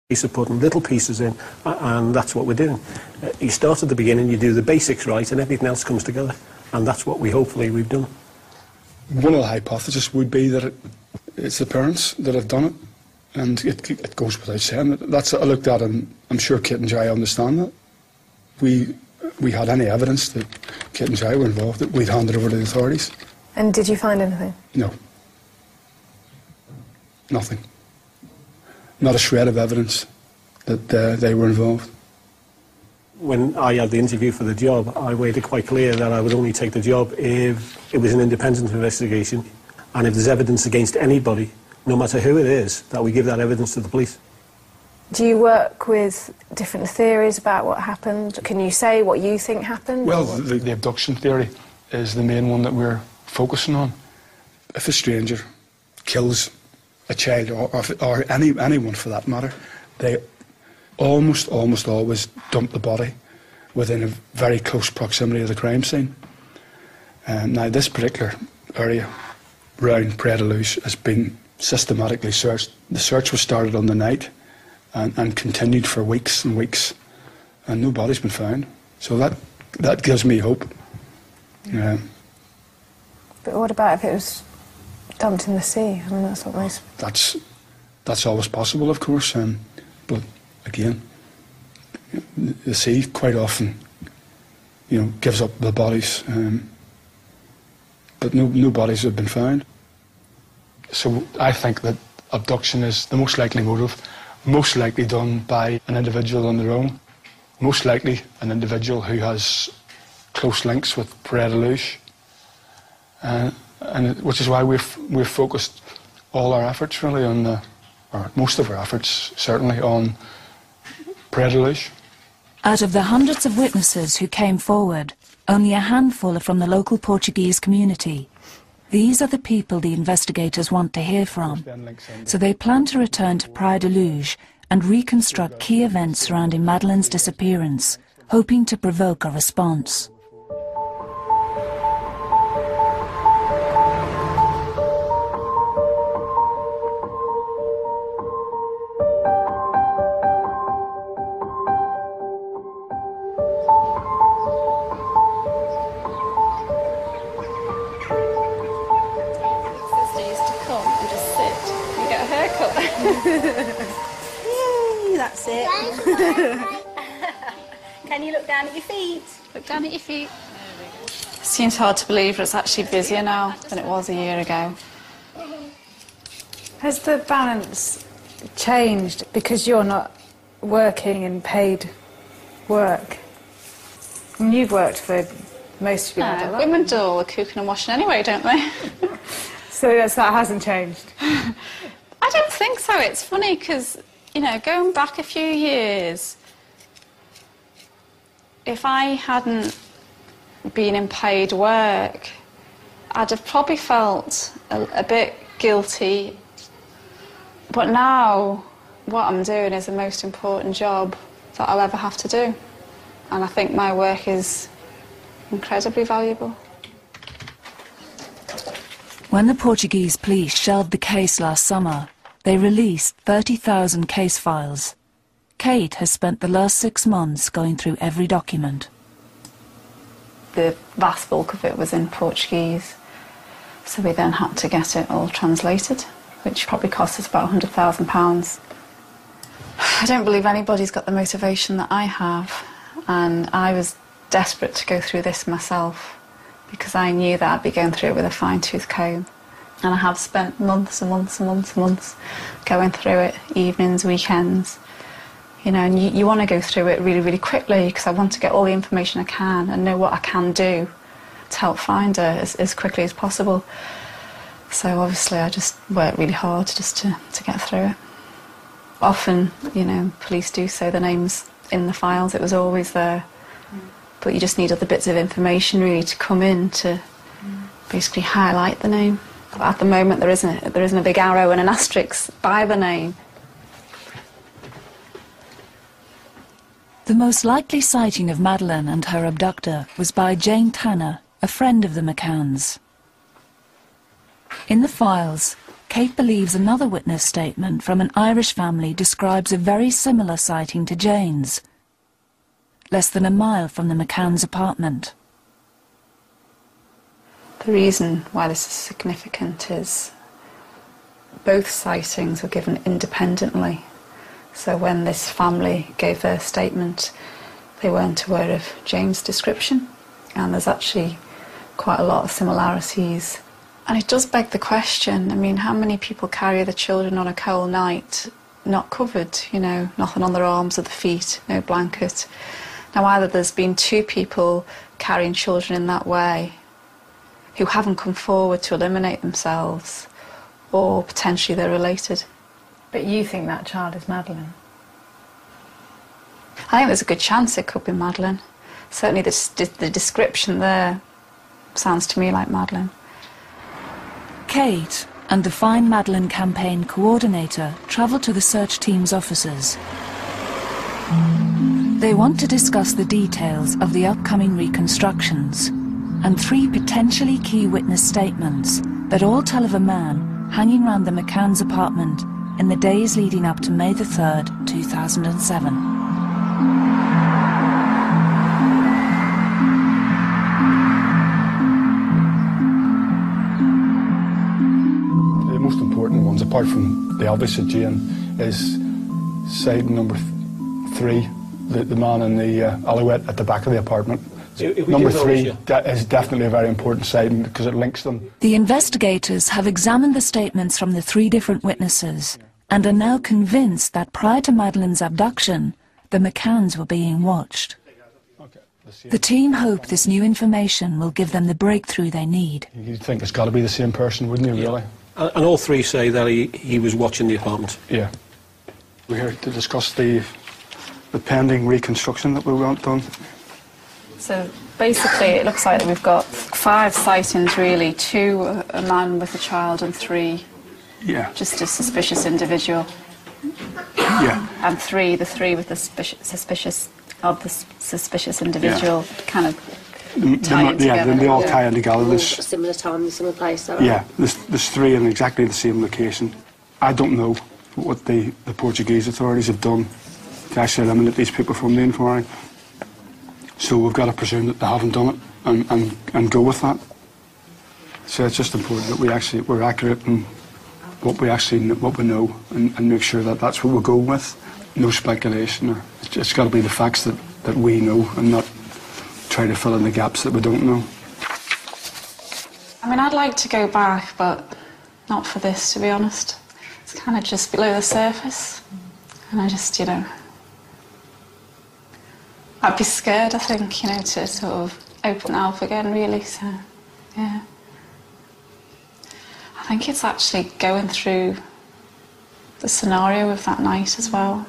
Piece of putting little pieces in, and that's what we're doing. You start at the beginning, you do the basics right, and everything else comes together. And that's what we've done. One of the hypotheses would be that it's the parents that have done it, and it goes without saying. That's I looked at, and I'm sure Kate and Jai understand that. We had any evidence that Kate and Jai were involved, that we'd hand it over to the authorities. And did you find anything? No. Nothing. Not a shred of evidence that they were involved. When I had the interview for the job, I made it quite clear that I would only take the job if it was an independent investigation, and if there's evidence against anybody, no matter who it is, that we give that evidence to the police. Do you work with different theories about what happened? Can you say what you think happened? Well, the abduction theory is the main one that we're focusing on. If a stranger kills a child, or anyone for that matter, they almost always dump the body within a very close proximity of the crime scene. Now, this particular area around Prédeluge has been systematically searched. The search was started on the night and continued for weeks and weeks, and no body's been found. So that gives me hope. But what about if it was dumped in the sea? I mean, that's what most... That's always possible, of course, but again, the sea quite often, gives up the bodies, but no bodies have been found. So I think that abduction is the most likely motive, most likely done by an individual on their own, most likely an individual who has close links with Prédeluge. And which is why we've focused all our efforts really on or most of our efforts certainly on Prédeluge. Out of the hundreds of witnesses who came forward, only a handful are from the local Portuguese community. These are the people the investigators want to hear from, so they plan to return to Prédeluge and reconstruct key events surrounding Madeleine's disappearance, hoping to provoke a response. Yay, that's it. Can you look down at your feet? Look down at your feet. It seems hard to believe, but it's actually busier now than it was a year ago. Has the balance changed because you're not working in paid work? I mean, you've worked for most of your adult life. Women do all the cooking and washing anyway, don't they? So that hasn't changed? I don't think so. It's funny because, going back a few years, if I hadn't been in paid work, I'd have probably felt a bit guilty. But now, what I'm doing is the most important job that I'll ever have to do. And I think my work is incredibly valuable. When the Portuguese police shelved the case last summer, they released 30,000 case files. Kate has spent the last 6 months going through every document. The vast bulk of it was in Portuguese, so we then had to get it all translated, which probably cost us about £100,000. I don't believe anybody's got the motivation that I have, and I was desperate to go through this myself because I knew that I'd be going through it with a fine-tooth comb. And I have spent months and months and months and months going through it, evenings, weekends. And you want to go through it really, really quickly because I want to get all the information I can and know what I can do to help find her as quickly as possible. So obviously I just worked really hard just to get through it. Often, police do say the names in the files, it was always there. But you just need other bits of information really to come in to basically highlight the name. But at the moment there isn't a big arrow and an asterisk by the name. The most likely sighting of Madeleine and her abductor was by Jane Tanner, a friend of the McCanns. In the files, Kate believes another witness statement from an Irish family describes a very similar sighting to Jane's, less than a mile from the McCann's apartment. The reason why this is significant is both sightings were given independently. So when this family gave their statement, they weren't aware of Jane's description, and there's actually quite a lot of similarities. And it does beg the question, I mean, how many people carry their children on a cold night not covered, you know, nothing on their arms or their feet, no blanket. Now either there's been two people carrying children in that way who haven't come forward to eliminate themselves, or potentially they're related. But you think that child is Madeleine? I think there's a good chance it could be Madeleine. Certainly the description there sounds to me like Madeleine. Kate and the Find Madeleine campaign coordinator travelled to the search team's offices. They want to discuss the details of the upcoming reconstructions and 3 potentially key witness statements that all tell of a man hanging around the McCann's apartment in the days leading up to May the 3rd, 2007. The most important ones, apart from the obvious of Jane, is side number 3, the man in the Alouette at the back of the apartment. Number 3 is definitely a very important sighting because it links them. The investigators have examined the statements from the 3 different witnesses and are now convinced that prior to Madeleine's abduction, the McCanns were being watched. The team hope this new information will give them the breakthrough they need. You'd think it's got to be the same person, wouldn't you, really? And all 3 say that he was watching the apartment. Yeah. We're here to discuss the pending reconstruction that we want done. So basically it looks like we've got 5 sightings really, 2 a man with a child and 3 just a suspicious individual. Yeah. And the 3 with the suspicious individual kind of tie in together. They all tie in together. All similar time, similar place. Yeah, there's 3 in exactly the same location. I don't know what the Portuguese authorities have done to actually eliminate these people from the inquiry. So we've got to presume that they haven't done it and go with that. So it's just important that we're accurate in what we know and make sure that that's what we're going with. No speculation. It's got to be the facts that we know and not try to fill in the gaps that we don't know. I mean, I'd like to go back, but not for this, to be honest. It's kind of just below the surface. And I just, you know, I'd be scared, I think, to sort of open it up again, really, so, yeah. I think it's actually going through the scenario of that night as well,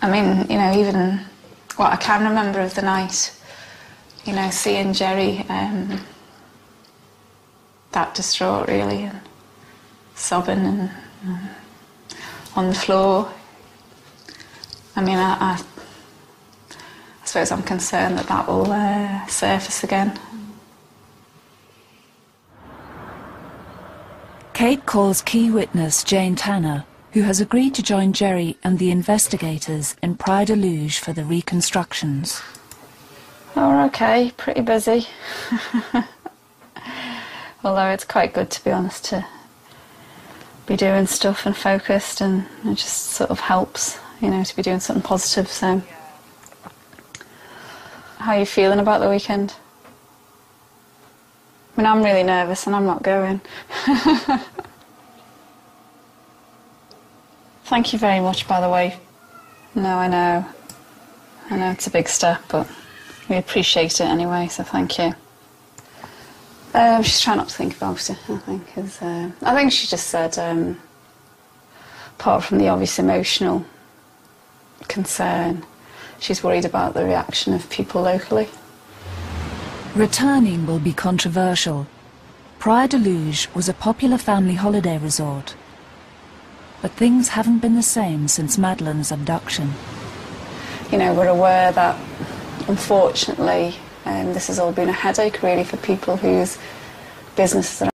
I mean, even what I can remember of the night, seeing Jerry that distraught, really, and sobbing and on the floor. I mean, I suppose I'm concerned that will surface again. Kate calls key witness Jane Tanner, who has agreed to join Jerry and the investigators in Praia da Luz for the reconstructions. Oh, okay, pretty busy. Although it's quite good, to be honest, to be doing stuff and focused, and it just sort of helps, to be doing something positive, so. How are you feeling about the weekend? I mean, I'm really nervous and I'm not going. Thank you very much, by the way. No, I know it's a big step, but we appreciate it anyway, so thank you. She's trying not to think about it, I think, because I think she just said, apart from the obvious emotional concern, she's worried about the reaction of people locally. Returning will be controversial. Praia da Luz was a popular family holiday resort. But things haven't been the same since Madeleine's abduction. You know, we're aware that, unfortunately, this has all been a headache really for people whose businesses are